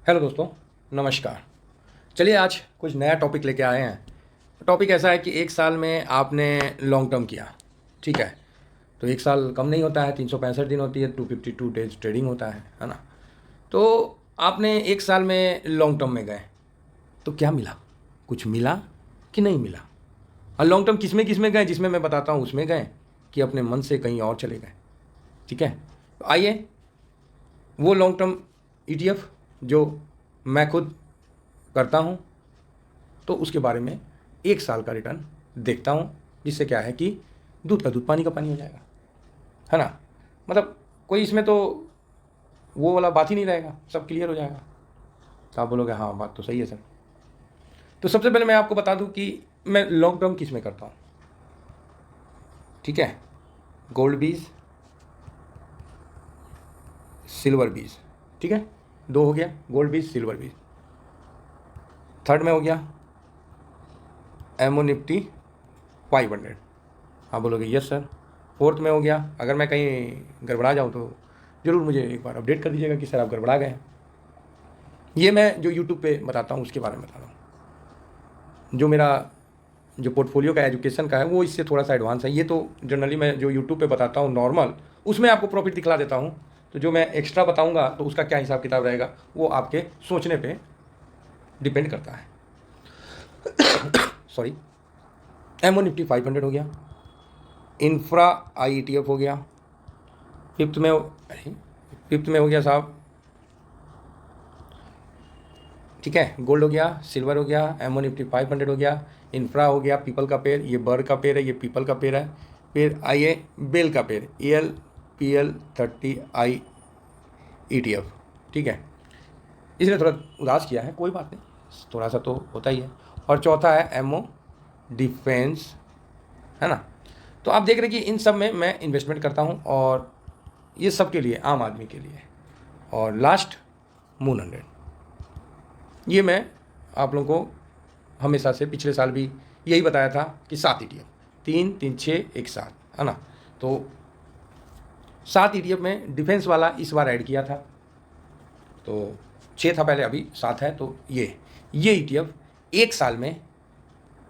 Hello दोस्तों, नमस्कार। चलिए आज कुछ नया टॉपिक लेके आए हैं। टॉपिक ऐसा है कि एक साल में आपने लॉन्ग टर्म किया, ठीक है। तो एक साल कम नहीं होता है, 365 दिन होती है, 252 डेज ट्रेडिंग होता है ना। तो आपने एक साल में लॉन्ग टर्म में गए, तो क्या मिला? कुछ मिला कि नहीं मिला? और लॉन्ग टर्म किस में गए, जिसमें मैं बताता हूँ उसमें गए कि अपने मन से कहीं और चले गए, ठीक है। तो आइए वो लॉन्ग टर्म ईटीएफ जो मैं खुद करता हूँ, तो उसके बारे में एक साल का रिटर्न देखता हूँ, जिससे क्या है कि दूध का दूध पानी का पानी हो जाएगा, है ना। मतलब कोई इसमें तो वो वाला बात ही नहीं रहेगा, सब क्लियर हो जाएगा। तो आप बोलोगे हाँ बात तो सही है सर। तो सबसे पहले मैं आपको बता दूं कि मैं लॉन्ग टर्म किस में करता हूँ, ठीक है। गोल्ड बीज, सिल्वर बीज, ठीक है। दो हो गया, गोल्ड बीज सिल्वर बीज। थर्ड में हो गया एमओ निफ्टी 500। आप बोलोगे यस सर। फोर्थ में हो गया, अगर मैं कहीं गड़बड़ा जाऊँ तो ज़रूर मुझे एक बार अपडेट कर दीजिएगा कि सर आप गड़बड़ा गए हैं। ये मैं जो यूट्यूब पे बताता हूँ उसके बारे में बता रहा हूँ। जो मेरा जो पोर्टफोलियो का एजुकेशन का है वो इससे थोड़ा सा एडवांस है। ये तो जनरली मैं जो यूट्यूब पे बताता हूँ नॉर्मल, उसमें आपको प्रॉफिट दिखला देता हूँ। तो जो मैं एक्स्ट्रा बताऊँगा तो उसका क्या हिसाब किताब रहेगा वो आपके सोचने पर डिपेंड करता है। सॉरी। एमओ निफ्टी 500 हो गया, इंफ्रा IETF हो गया, फिफ्थ में हो गया साहब, ठीक है। गोल्ड हो गया, सिल्वर हो गया, एमओ निफ्टी 500 हो गया, इंफ्रा हो गया, पीपल का पेड़, ये बर का पेड़ है, ये पीपल का पेड़ है। फिर आइए बेल का पेड़, ELPL30I ETF, ठीक है। इसलिए थोड़ा उदास किया है, कोई बात नहीं, थोड़ा सा तो होता ही है। और चौथा है एमओ डिफेंस, है ना। तो आप देख रहे हैं कि इन सब में मैं इन्वेस्टमेंट करता हूँ, और ये सब के लिए, आम आदमी के लिए। और लास्ट मून 100, ये मैं आप लोगों को हमेशा से पिछले साल भी यही बताया था कि 7 ETF, 3 3 6 1 7, है ना। तो 7 ETF में डिफेंस वाला इस बार ऐड किया था, तो 6 था पहले, अभी 7 है। तो ये ETF एक साल में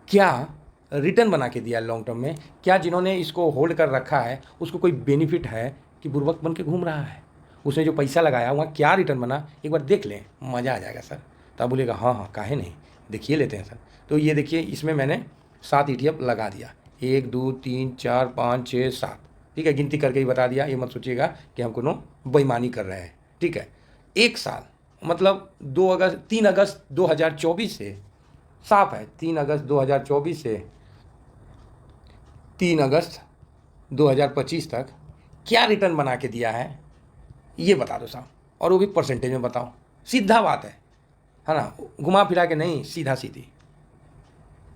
क्या रिटर्न बना के दिया लॉन्ग टर्म में, क्या जिन्होंने इसको होल्ड कर रखा है उसको कोई बेनिफिट है कि बुर्बक बन के घूम रहा है, उसने जो पैसा लगाया वहाँ क्या रिटर्न बना, एक बार देख लें, मज़ा आ जाएगा सर। तो आप बोलेगा हाँ हाँ काहे नहीं, देखिए लेते हैं सर। तो ये देखिए, इसमें मैंने 7 ETF लगा दिया, 1 2 3 4 5 6 7, ठीक है। गिनती करके ही बता दिया, ये मत सोचिएगा कि हम कोनो बेईमानी कर रहे हैं, ठीक है। एक साल मतलब 3 अगस्त 2024 से, साफ है, 3 अगस्त 2024 से 3 अगस्त 2025 तक क्या रिटर्न बना के दिया है ये बता दो साहब, और वो भी परसेंटेज में बताओ। सीधा बात है ना, घुमा फिरा के नहीं, सीधा सीधी।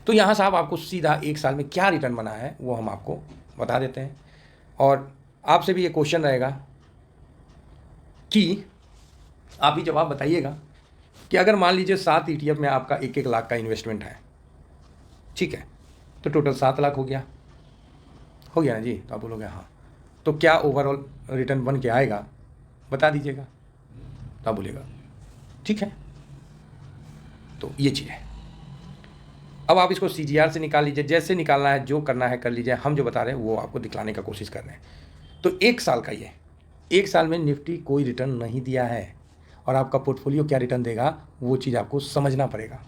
तो यहाँ साहब आपको सीधा एक साल में क्या रिटर्न बना है वो हम आपको बता देते हैं। और आपसे भी ये क्वेश्चन रहेगा कि आप ही जवाब बताइएगा कि अगर मान लीजिए 7 ETF में आपका 1 लाख का इन्वेस्टमेंट है, ठीक है, तो टोटल 7 लाख हो गया ना जी। तो आप बोलोगे हाँ, तो क्या ओवरऑल रिटर्न बन के आएगा बता दीजिएगा। तो आप बोलेगा ठीक है। तो ये चीज़ है। अब आप इसको CGR से निकाल लीजिए, जैसे निकालना है, जो करना है कर लीजिए, हम जो बता रहे हैं वो आपको दिखलाने का कोशिश कर रहे हैं। तो एक साल का ये, एक साल में निफ्टी कोई रिटर्न नहीं दिया है, और आपका पोर्टफोलियो क्या रिटर्न देगा वो चीज़ आपको समझना पड़ेगा।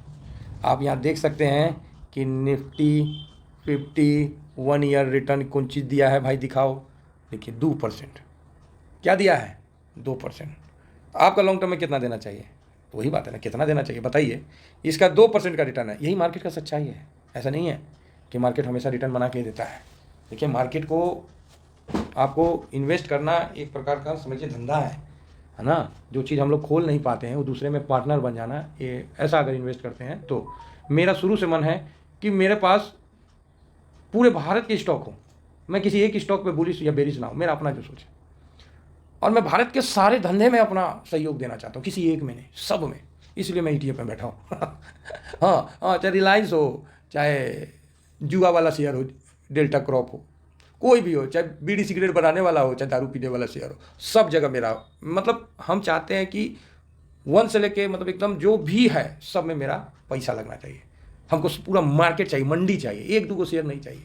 आप यहाँ देख सकते हैं कि निफ्टी 51 ईयर रिटर्न कौन चीज़ दिया है भाई, दिखाओ। देखिए 2%, क्या दिया है 2%। आपका लॉन्ग टर्म में कितना देना चाहिए, तो वही बात है ना, कितना देना चाहिए बताइए। इसका 2% का रिटर्न है, यही मार्केट का सच्चाई है। ऐसा नहीं है कि मार्केट हमेशा रिटर्न बना के देता है। देखिए मार्केट को आपको इन्वेस्ट करना एक प्रकार का समझिए धंधा है ना। जो चीज़ हम लोग खोल नहीं पाते हैं वो दूसरे में पार्टनर बन जाना, ये ऐसा अगर इन्वेस्ट करते हैं तो मेरा शुरू से मन है कि मेरे पास पूरे भारत के स्टॉक हो, मैं किसी एक स्टॉक पे बुलिश या बेरिश ना हो, मेरा अपना जो सोच है। और मैं भारत के सारे धंधे में अपना सहयोग देना चाहता हूँ, किसी एक में नहीं, सब में। इसलिए मैं ETF में बैठा हूँ। हाँ हाँ, चाहे रिलायंस हो, चाहे जुआ वाला शेयर हो, डेल्टा क्रॉप हो, कोई भी हो, चाहे बीड़ी सिगरेट बनाने वाला हो, चाहे दारू पीने वाला शेयर हो, सब जगह मेरा, मतलब हम चाहते हैं कि वन से लेके मतलब एकदम जो भी है सब में मेरा पैसा लगना चाहिए। हमको पूरा मार्केट चाहिए, मंडी चाहिए, एक दो शेयर नहीं चाहिए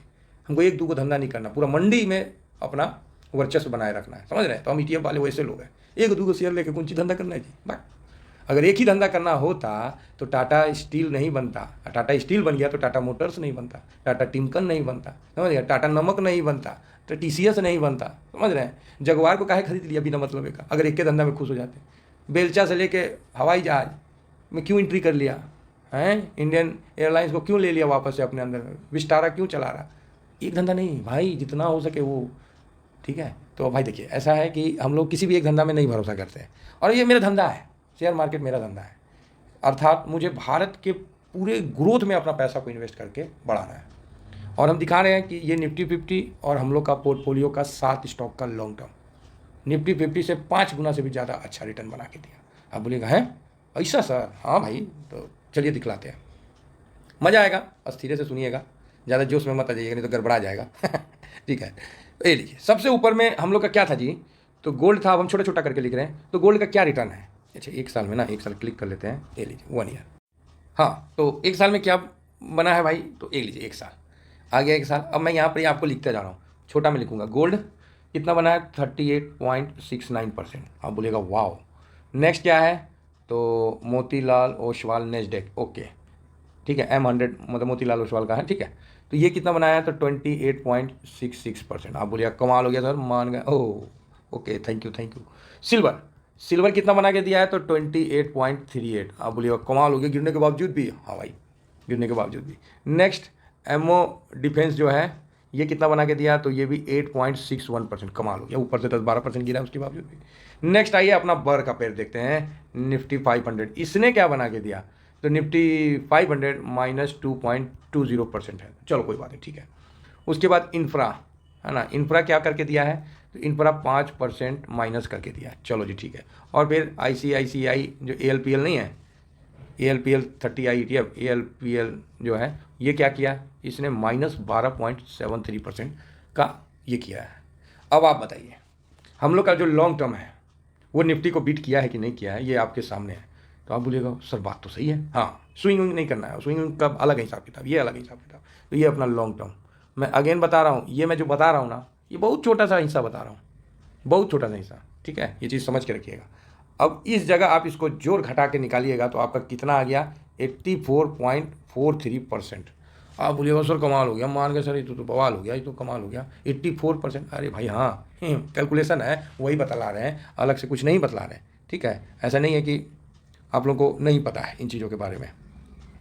हमको, एक दो धंधा नहीं करना, पूरा मंडी में अपना वर्चस्व बनाए रखना है, समझ रहे हैं। तो हम ETF वाले वैसे लोग हैं, एक दो शेयर लेके कौन सी धंधा करना है जी। बात अगर एक ही धंधा करना होता तो टाटा स्टील नहीं बनता, टाटा स्टील बन गया तो टाटा मोटर्स नहीं बनता, टाटा टिमकन नहीं बनता, समझ गया, टाटा नमक नहीं बनता, तो TCS नहीं बनता, समझ रहे हैं। जगवार को काहे खरीद लिया बिना मतलब का, अगर एक के धंधा में खुश हो जाते। बेलचा से लेके हवाई जहाज में क्यों एंट्री कर लिया हैं, इंडियन एयरलाइंस को क्यों ले लिया वापस से अपने अंदर, विस्टारा क्यों चला रहा। एक धंधा नहीं भाई, जितना हो सके वो, ठीक है। तो भाई देखिए ऐसा है कि हम लोग किसी भी एक धंधा में नहीं भरोसा करते हैं, और ये मेरा धंधा है, शेयर मार्केट मेरा धंधा है, अर्थात मुझे भारत के पूरे ग्रोथ में अपना पैसा को इन्वेस्ट करके बढ़ाना है। और हम दिखा रहे हैं कि ये निफ्टी 50 और हम लोग का पोर्टफोलियो का 7 स्टॉक का लॉन्ग टर्म निफ्टी 50 से 5 गुना से भी ज़्यादा अच्छा रिटर्न बना के दिया। आप बोलिएगा है ऐसा सर, हाँ भाई, तो चलिए दिखलाते हैं, मज़ा आएगा, अस्थिरे से सुनिएगा, ज़्यादा जोश में मत आ जाइएगा नहीं तो गड़बड़ा जाएगा ठीक है। ये लीजिए, सबसे ऊपर में हम लोग का क्या था जी, तो गोल्ड था, अब हम छोटा छोटा करके लिख रहे हैं। तो गोल्ड का क्या रिटर्न है, अच्छा एक साल में ना, एक साल क्लिक कर लेते हैं, ये लीजिए 1 ईयर। हाँ, तो एक साल में क्या बना है भाई, तो एक लीजिए, एक साल आ गया, एक साल। अब मैं यहाँ पर आपको लिखते जा रहा हूँ, छोटा में लिखूंगा, गोल्ड कितना बना है 38.69%। आप बोलिएगा वाओ। नेक्स्ट क्या है, तो मोतीलाल ओसवाल नेस्डेक, ओके ठीक है, M100 मतलब मोतीलाल ओसवाल का है, ठीक है। तो ये कितना बनाया, तो 28.66%। आप बोलिएगा कमाल हो गया सर, मान गए, oh okay, thank you thank you. Silver, silver कितना बना के दिया है, तो 28.38। आप बोलिएगा कमाल हो गया, गिरने के बावजूद भी, हाँ भाई गिरने के बावजूद भी। नेक्स्ट एमओ डिफेंस जो है, ये कितना बना के दिया, तो ये भी 8.61%, कमाल हो गया, ऊपर से 10-12% गिरा उसके बावजूद भी। नेक्स्ट आइए अपना बर का पेड़ देखते हैं, निफ्टी 500, इसने क्या बना के दिया, तो निफ्टी 500 -2.20% है, चलो कोई बात नहीं, ठीक है। उसके बाद इंफ्रा है ना, इंफ्रा क्या करके दिया है, तो इंफ्रा 5% माइनस करके दिया, चलो जी ठीक है। और फिर ICICI जो ALPL नहीं है, ALPL 30 ETF ALPL जो है, ये क्या किया, इसने -12.73% का ये किया है। अब आप बताइए हम लोग का जो लॉन्ग टर्म है वो निफ्टी को बीट किया है कि नहीं किया है, ये आपके सामने है। तो आप बोलिएगा सर बात तो सही है, हाँ स्विंग नहीं करना है, स्विंग का अलग हिसाब किताब, ये अलग हिसाब किताब। तो ये अपना लॉन्ग टर्म, मैं अगेन बता रहा हूँ, ये मैं जो बता रहा हूँ ना, ये बहुत छोटा सा हिस्सा बता रहा हूँ, बहुत छोटा सा हिस्सा, ठीक है, ये चीज़ समझ के रखिएगा। अब इस जगह आप इसको जोड़ घटा के निकालिएगा तो आपका कितना आ गया, 84.43%। आप बोलिएगा सर कमाल हो गया, मान गए सर, ये तो बवाल हो गया, ये तो कमाल हो गया 84%। अरे भाई हाँ, कैलकुलेशन है, वही बतला रहे हैं, अलग से कुछ नहीं बतला रहे हैं, ठीक है। ऐसा नहीं है कि आप लोगों को नहीं पता है इन चीज़ों के बारे में,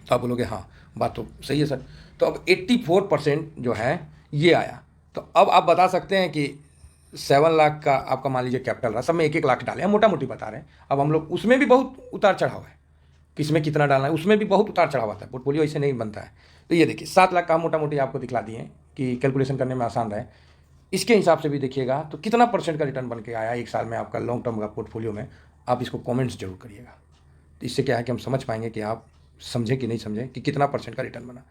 तो आप बोलोगे हाँ बात तो सही है सर। तो अब 84% जो है ये आया। तो अब आप बता सकते हैं कि 7 लाख का आपका मान लीजिए कैपिटल रहा, सब में 1-1 लाख डाले, हम मोटा मोटी बता रहे हैं। अब हम लोग उसमें भी बहुत उतार चढ़ाव है, किसमें कितना डालना है उसमें भी बहुत उतार चढ़ाव आता है, पोर्टफोलियो ऐसे नहीं बनता है। तो ये देखिए 7 लाख का मोटा मोटी आपको दिखला दिए कि कैलकुलेशन करने में आसान रहे। इसके हिसाब से भी देखिएगा तो कितना % का रिटर्न बन के आया एक साल में आपका लॉन्ग टर्म का पोर्टफोलियो में, आप इसको कमेंट्स जरूर करिएगा। तो इससे क्या है कि हम समझ पाएंगे कि आप समझे कि नहीं समझे कि कितना % का रिटर्न बना।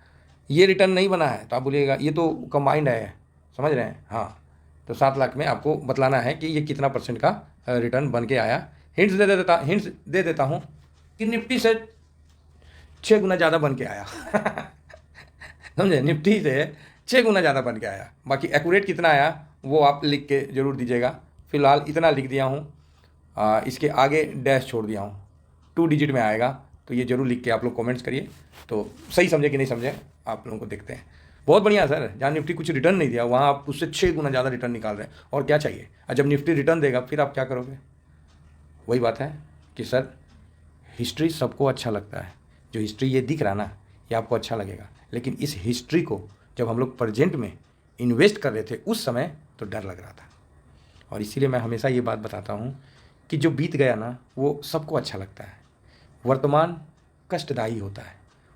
ये रिटर्न नहीं बना है तो आप बोलिएगा ये तो कंबाइंड है, समझ रहे हैं, हाँ। तो 7 लाख में आपको बतलाना है कि ये कितना % का रिटर्न बन के आया। हिंट्स दे देता हूँ कि निफ्टी से 6 गुना ज़्यादा बन के आया समझे, निफ्टी से 6 गुना ज़्यादा बन के आया। बाकी एक्यूरेट कितना आया वो आप लिख के ज़रूर दीजिएगा। फिलहाल इतना लिख दिया हूँ, इसके आगे डैश छोड़ दिया हूँ, 2 डिजिट में आएगा। तो ये जरूर लिख के आप लोग कमेंट्स करिए, तो सही समझे कि नहीं समझे आप लोगों को देखते हैं। बहुत बढ़िया सर, जहाँ निफ्टी कुछ रिटर्न नहीं दिया वहाँ आप उससे 6 गुना ज़्यादा रिटर्न निकाल रहे हैं, और क्या चाहिए। और जब निफ्टी रिटर्न देगा फिर आप क्या करोगे। वही बात है कि सर हिस्ट्री सबको अच्छा लगता है, जो हिस्ट्री ये दिख रहा ना ये आपको अच्छा लगेगा, लेकिन इस हिस्ट्री को जब हम लोग प्रेजेंट में इन्वेस्ट कर रहे थे उस समय तो डर लग रहा था। और इसीलिए मैं हमेशा ये बात बताता हूँ कि जो बीत गया ना वो सबको अच्छा लगता है, वर्तमान कष्टदायी होता है,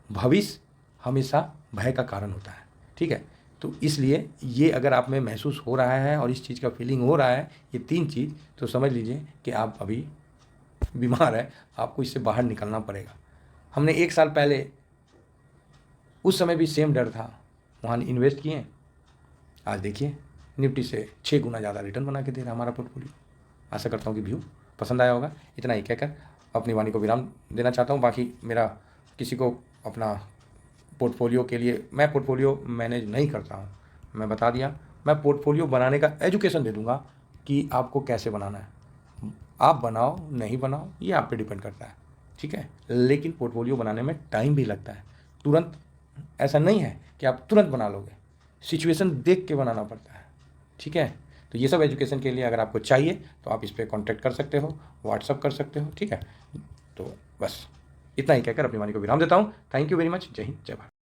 भविष्य हमेशा भय का कारण होता है, ठीक है। तो इसलिए ये अगर आप में महसूस हो रहा है और इस चीज़ का फीलिंग हो रहा है, ये 3 चीज़, तो समझ लीजिए कि आप अभी बीमार है, आपको इससे बाहर निकलना पड़ेगा। हमने 1 साल पहले उस समय भी सेम डर था, वहाँ इन्वेस्ट किए, आज देखिए निफ्टी से 6 गुना ज़्यादा रिटर्न बना के दे रहा हमारा पोर्टफोलियो। आशा करता हूँ कि व्यू पसंद आया होगा। इतना ही कहकर अपनी वाणी को विराम देना चाहता हूँ। बाकी मेरा किसी को अपना पोर्टफोलियो के लिए, मैं पोर्टफोलियो मैनेज नहीं करता हूँ, मैं बता दिया। मैं पोर्टफोलियो बनाने का एजुकेशन दे दूँगा कि आपको कैसे बनाना है। आप बनाओ नहीं बनाओ ये आप पे डिपेंड करता है, ठीक है। लेकिन पोर्टफोलियो बनाने में टाइम भी लगता है, तुरंत ऐसा नहीं है कि आप तुरंत बना लोगे, सिचुएशन देख के बनाना पड़ता है, ठीक है। तो ये सब एजुकेशन के लिए अगर आपको चाहिए तो आप इस पर कॉन्टैक्ट कर सकते हो, व्हाट्सअप कर सकते हो, ठीक है। तो बस इतना ही कहकर अपनी वाणी को विराम देता हूँ। Thank you very much. जय हिंद, जय भारत।